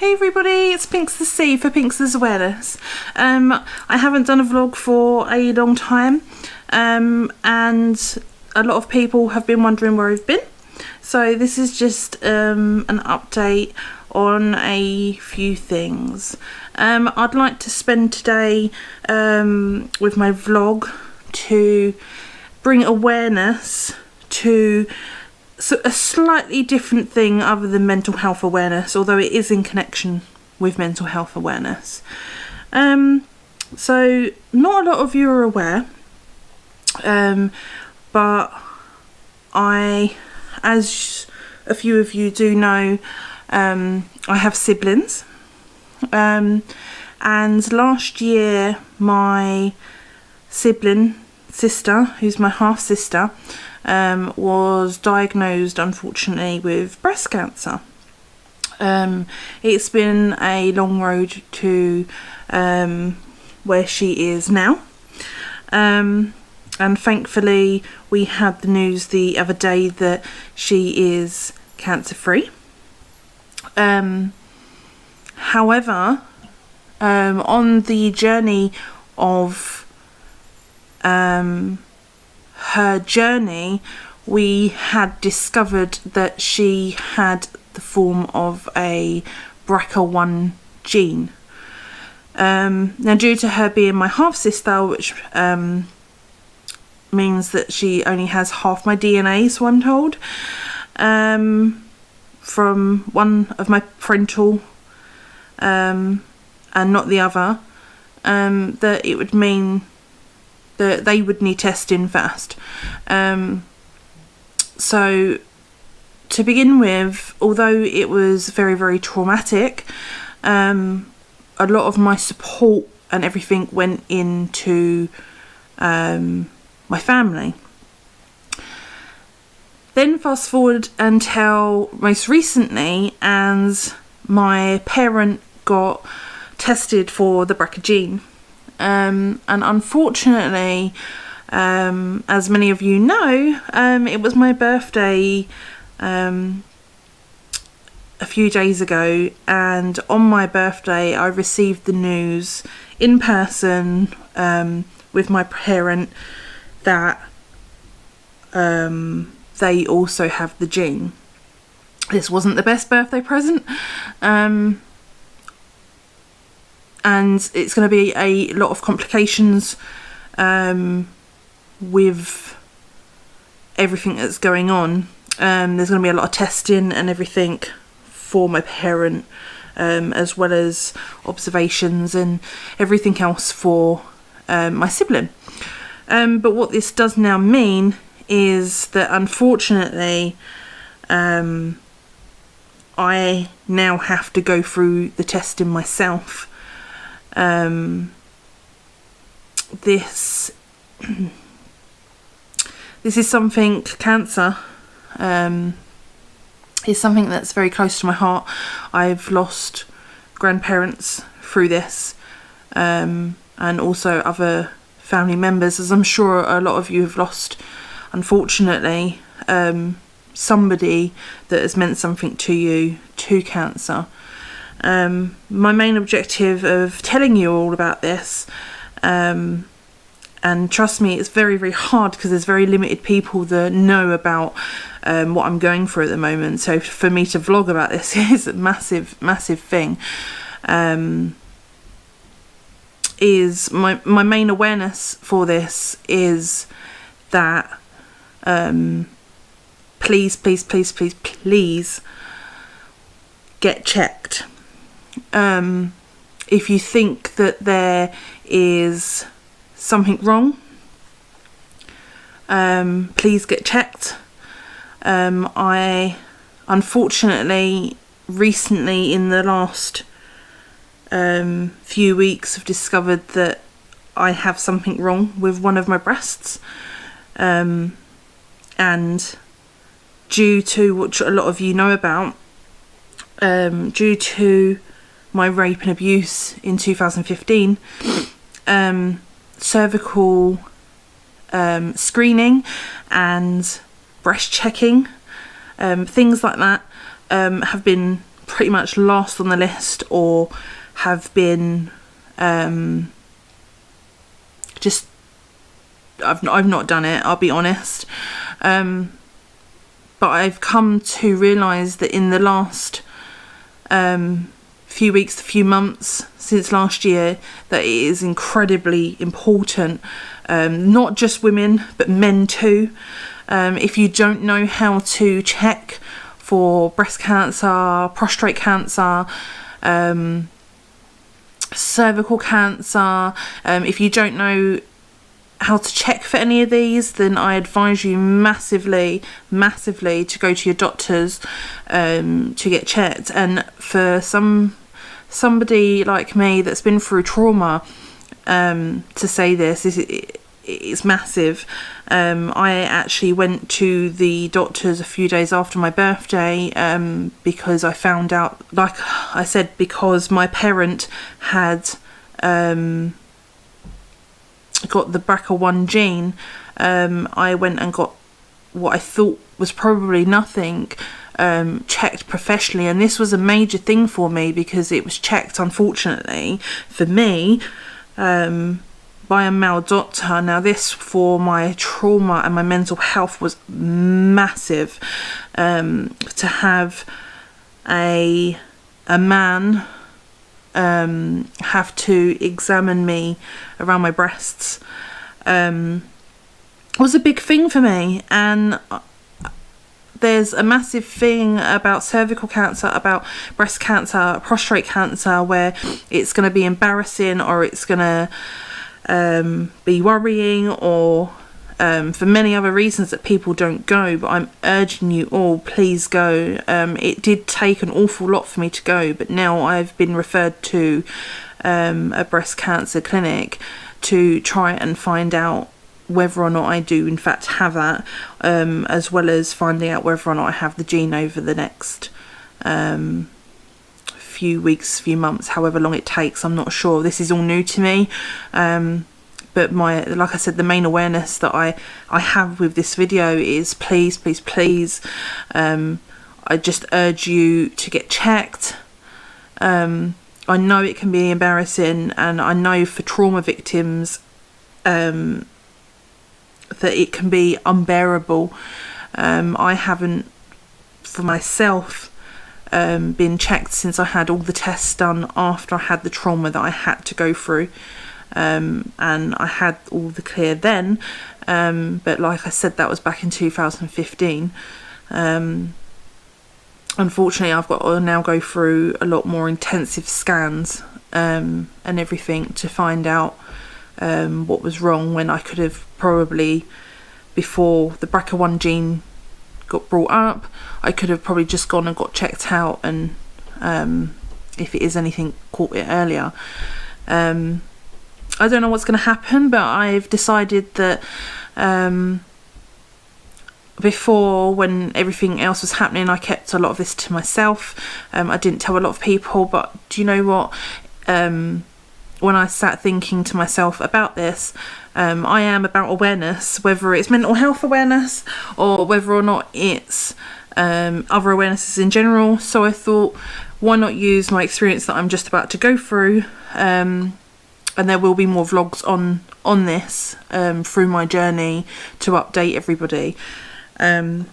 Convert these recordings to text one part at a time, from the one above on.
Hey everybody, it's Pinkster C for Pinksters Awareness. I haven't done a vlog for a long time, and a lot of people have been wondering where I've been. So this is just an update on a few things. I'd like to spend today with my vlog to bring awareness to a slightly different thing other than mental health awareness, although it is in connection with mental health awareness. So not a lot of you are aware, but as a few of you do know, I have siblings, and last year my sister, who's my half sister, was diagnosed unfortunately with breast cancer. It's been a long road to where she is now, and thankfully we had the news the other day that she is cancer free. However, on the journey of her journey, we had discovered that she had the form of a BRCA1 gene. Now, due to her being my half sister, which means that she only has half my DNA, so I'm told, from one of my parental and not the other, that it would mean that they would need testing first. So to begin with, although it was very, very traumatic, a lot of my support and everything went into my family. Then fast forward until most recently, and my parent got tested for the BRCA gene. And unfortunately, as many of you know, it was my birthday a few days ago, and on my birthday I received the news in person with my parent that they also have the gene. This wasn't the best birthday present, and it's going to be a lot of complications with everything that's going on. There's going to be a lot of testing and everything for my parent, as well as observations and everything else for my sibling. But what this does now mean is that unfortunately I now have to go through the testing myself. This is something, cancer is something that's very close to my heart. I've lost grandparents through this, and also other family members, as I'm sure a lot of you have lost, unfortunately, somebody that has meant something to you to cancer. My main objective of telling you all about this, and trust me, it's very, very hard because there's very limited people that know about what I'm going through at the moment. So for me to vlog about this is a massive, massive thing. Is my main awareness for this is that please, please, please, please, please get checked. If you think that there is something wrong, please get checked. I unfortunately recently, in the last few weeks, have discovered that I have something wrong with one of my breasts, and due to what a lot of you know about, due to my rape and abuse in 2015, cervical screening and breast checking, things like that, have been pretty much last on the list, or have been just I've not done it, I'll be honest. But I've come to realise that in the last few weeks, a few months since last year, that it is incredibly important, not just women but men too. If you don't know how to check for breast cancer, prostate cancer, cervical cancer, if you don't know how to check for any of these, then I advise you massively to go to your doctors to get checked. And for somebody like me that's been through trauma, to say this is massive. I actually went to the doctors a few days after my birthday, because I found out, like I said, because my parent had got the BRCA1 gene. I went and got what I thought was probably nothing, checked professionally, and this was a major thing for me because it was checked, unfortunately for me, by a male doctor. Now this, for my trauma and my mental health, was massive, to have a man have to examine me around my breasts was a big thing for me. And there's a massive thing about cervical cancer, about breast cancer, prostate cancer, where it's going to be embarrassing, or it's going to be worrying, or for many other reasons that people don't go. But I'm urging you all, please go. It did take an awful lot for me to go, but now I've been referred to a breast cancer clinic to try and find out whether or not I do in fact have that, as well as finding out whether or not I have the gene over the next few weeks, few months, however long it takes. I'm not sure. This is all new to me. But like I said, the main awareness that I have with this video is please, I just urge you to get checked. I know it can be embarrassing, and I know for trauma victims that it can be unbearable. I haven't, for myself, been checked since I had all the tests done after I had the trauma that I had to go through. And I had all the clear then, but like I said, that was back in 2015. Unfortunately, I've got to now go through a lot more intensive scans and everything to find out what was wrong, when I could have probably, before the BRCA1 gene got brought up, I could have probably just gone and got checked out, and if it is anything, caught it earlier. I don't know what's going to happen, but I've decided that before, when everything else was happening, I kept a lot of this to myself. I didn't tell a lot of people, but do you know what? When I sat thinking to myself about this, I am about awareness, whether it's mental health awareness or whether or not it's other awarenesses in general. So I thought, why not use my experience that I'm just about to go through, and there will be more vlogs on this through my journey to update everybody. So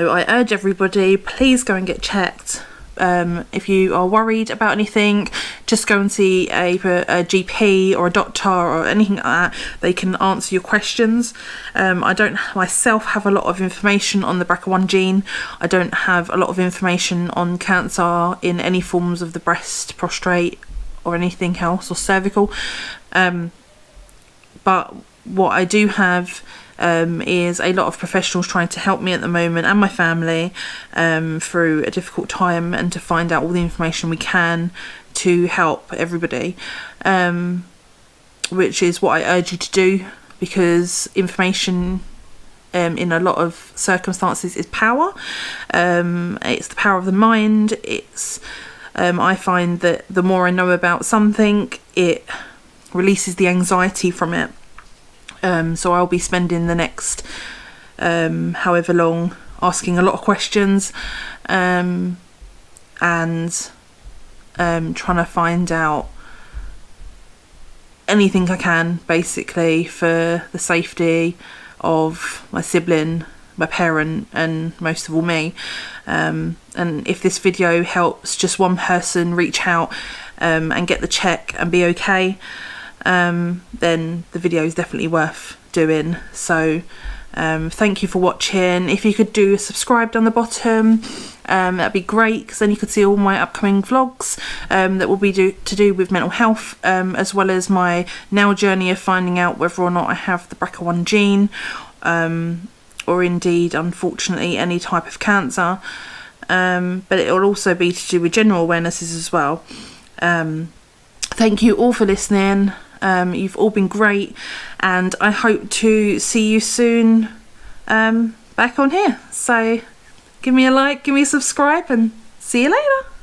I urge everybody, please go and get checked. If you are worried about anything, just go and see a GP or a doctor or anything like that. They can answer your questions. I don't myself have a lot of information on the BRCA1 gene. I don't have a lot of information on cancer in any forms of the breast, prostate, or anything else, or cervical. But what I do have is a lot of professionals trying to help me at the moment, and my family, through a difficult time, and to find out all the information we can to help everybody, which is what I urge you to do, because information in a lot of circumstances is power. It's the power of the mind. It's I find that the more I know about something, it releases the anxiety from it. So I'll be spending the next however long asking a lot of questions, and and trying to find out anything I can, basically, for the safety of my sibling, my parent, and most of all me. And if this video helps just one person reach out and get the check and be okay, then the video is definitely worth doing. So thank you for watching. If you could do subscribe down the bottom, that'd be great, because then you could see all my upcoming vlogs that will be to do with mental health, as well as my now journey of finding out whether or not I have the BRCA1 gene, or indeed, unfortunately, any type of cancer. But it will also be to do with general awarenesses as well. Thank you all for listening. You've all been great, and I hope to see you soon back on here. So give me a like, give me a subscribe, and see you later.